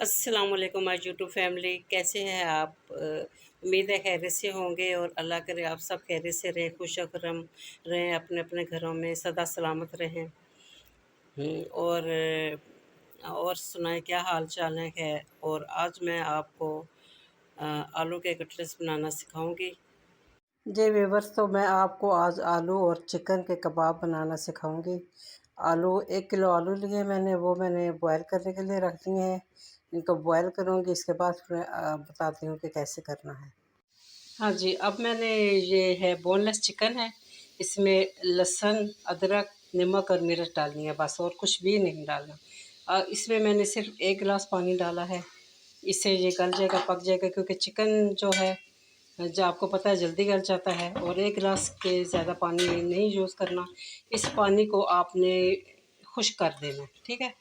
अस्सलाम वालेकुम my YouTube family, कैसे हैं आप? उम्मीद है खैरियत से होंगे और अल्लाह करे आप सब खैरियत से रहें, खुश खुर्रम रहें, अपने अपने घरों में सदा सलामत रहें। और सुनाएं क्या हाल चाल है। और आज मैं आपको आलू के कटलेट्स बनाना सिखाऊंगी। जी व्यूवर्स, तो मैं आपको आज आलू और चिकन के कबाब बनाना सिखाऊंगी। 1 किलो आलू लिए मैंने बॉयल करने के लिए रख दिए हैं। इनको बॉयल करूंगी, इसके बाद फिर बताती हूँ कि कैसे करना है। हाँ जी, अब मैंने ये है बोनलेस चिकन है। इसमें लहसुन, अदरक, नमक और मिर्च डालनी है, बस और कुछ भी नहीं डालना। इसमें मैंने सिर्फ 1 गिलास पानी डाला है। इससे ये गल जाएगा, पक जाएगा, क्योंकि चिकन जो है जो आपको पता है जल्दी गल जाता है। और 1 गिलास के ज़्यादा पानी नहीं यूज़ करना। इस पानी को आपने खुश्क कर देना है, ठीक है।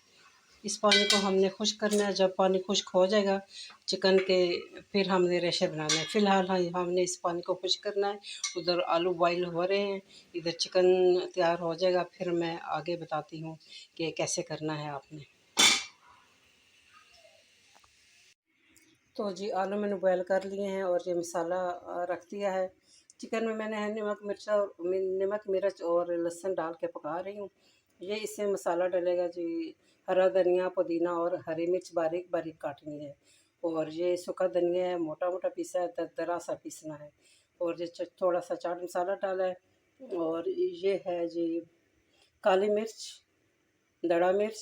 इस पानी को हमने खुश्क करना है। जब पानी खुश्क हो जाएगा चिकन के, फिर हमने रेशे बनाने हैं। फ़िलहाल हमने इस पानी को खुश्क करना है। उधर आलू बॉईल हो रहे हैं, इधर चिकन तैयार हो जाएगा, फिर मैं आगे बताती हूँ कि कैसे करना है आपने। तो जी आलू मैंने बॉयल कर लिए हैं और ये मसाला रख दिया है। चिकन में मैंने है नमक मिर्च और लहसुन डाल के पका रही हूँ। ये इससे मसाला डलेगा जी। हरा धनिया, पुदीना और हरी मिर्च बारीक बारीक काटनी है। और ये सूखा धनिया है, मोटा मोटा पीसा है, दरदरा सा पीसना है। और ये थोड़ा सा चाट मसाला डाला है। और ये है जी काली मिर्च, दड़ा मिर्च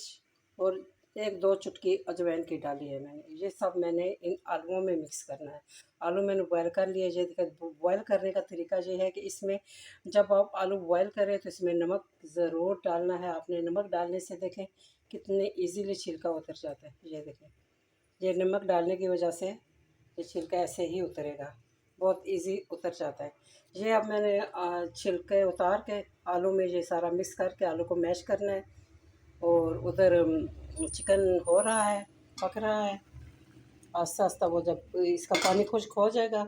और 1-2 चुटकी अजवाइन की डाली है मैंने। ये सब मैंने इन आलूओं में मिक्स करना है। आलू मैंने बॉयल कर लिए। ये बॉयल करने का तरीका ये है कि इसमें जब आप आलू बॉयल करें तो इसमें नमक ज़रूर डालना है आपने। नमक डालने से देखें कितने इजीली छिलका उतर जाता है। ये देखें, ये नमक डालने की वजह से ये छिलका ऐसे ही उतरेगा, बहुत इजी उतर जाता है। ये अब मैंने छिलके उतार के आलू में ये सारा मिक्स करके आलू को मैश करना है। और उधर चिकन हो रहा है, पक रहा है आस्ता आस्ता। वो जब इसका पानी खुश्क हो जाएगा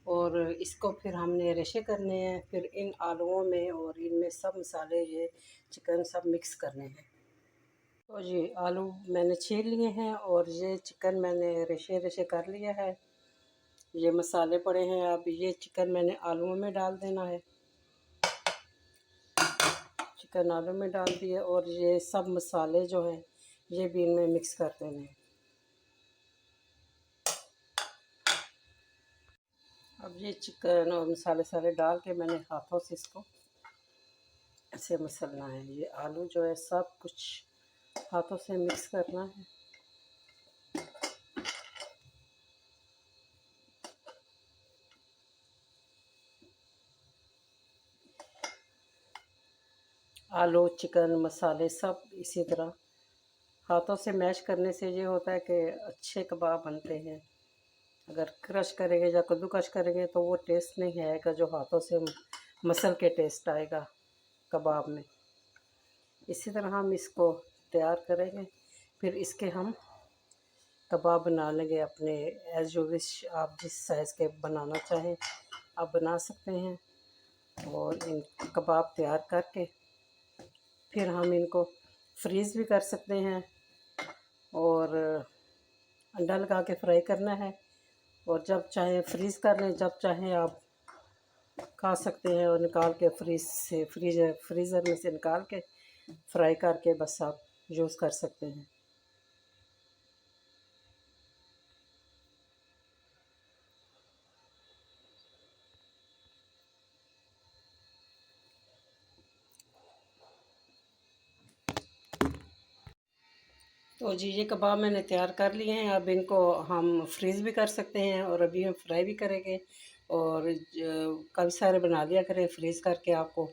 और इसको फिर हमने रेशे करने हैं, फिर इन आलूओं में और इनमें सब मसाले, ये चिकन सब मिक्स करने हैं। तो ये आलू मैंने छील लिए हैं और ये चिकन मैंने रेशे रेशे कर लिया है। ये मसाले पड़े हैं, अब ये चिकन मैंने आलूओं में डाल देना है। चिकन आलू में डाल दिए और ये सब मसाले जो हैं ये भी इनमें मिक्स कर देने हैं। अब ये चिकन और मसाले सारे डाल के मैंने हाथों से इसको ऐसे मसलना है। ये आलू जो है सब कुछ हाथों से मिक्स करना है। आलू, चिकन, मसाले सब इसी तरह हाथों से मैश करने से ये होता है कि अच्छे कबाब बनते हैं। अगर क्रश करेंगे या कद्दूकश करेंगे तो वो टेस्ट नहीं आएगा जो हाथों से मसल के टेस्ट आएगा कबाब में। इसी तरह हम इसको तैयार करेंगे, फिर इसके हम कबाब बना लेंगे अपने एज यू विश। आप जिस साइज़ के बनाना चाहें आप बना सकते हैं। और इन कबाब तैयार करके फिर हम इनको फ्रीज़ भी कर सकते हैं और अंडा लगा के फ्राई करना है। और जब चाहें फ्रीज़ कर लें, जब चाहें आप खा सकते हैं। और निकाल के फ्रीज़र में से निकाल के फ्राई करके बस आप यूज़ कर सकते हैं। तो जी ये कबाब मैंने तैयार कर लिए हैं। अब इनको हम फ्रीज़ भी कर सकते हैं और अभी हम फ्राई भी करेंगे। और काफ़ी सारे बना लिया करें फ्रीज़ करके। आपको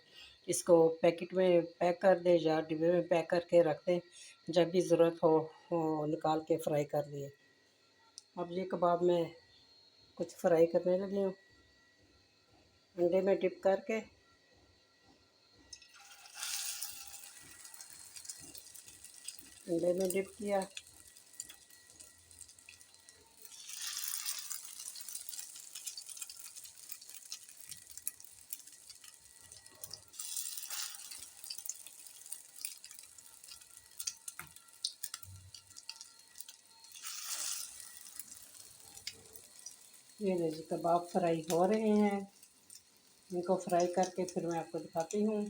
इसको पैकेट में पैक कर दें या डिब्बे में पैक करके रख दें, जब भी ज़रूरत हो निकाल के फ्राई कर लिए। अब ये कबाब मैं कुछ फ्राई करने लगी हूँ अंडे में डिप करके। अंडे में डिप किया, ये ले जी कबाब फ्राई हो रहे हैं, इनको फ्राई करके फिर मैं आपको दिखाती हूँ।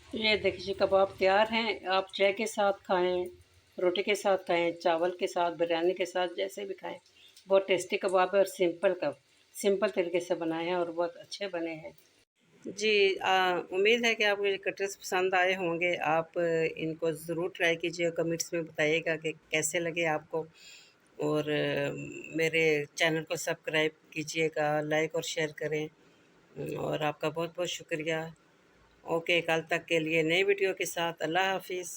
ये देखिए जी कबाब तैयार हैं। आप चाय के साथ खाएं, रोटी के साथ खाएं, चावल के साथ, बिरयानी के साथ, जैसे भी खाएं। बहुत टेस्टी कबाब है और सिंपल तरीके से बनाए हैं और बहुत अच्छे बने हैं जी। उम्मीद है कि आपको ये कटलेट्स पसंद आए होंगे। आप इनको ज़रूर ट्राई कीजिए, कमेंट्स में बताइएगा कि कैसे लगे आपको। और मेरे चैनल को सब्सक्राइब कीजिएगा, लाइक और शेयर करें। और आपका बहुत बहुत शुक्रिया। ओके, कल तक के लिए नई वीडियो के साथ अल्लाह हाफिज़।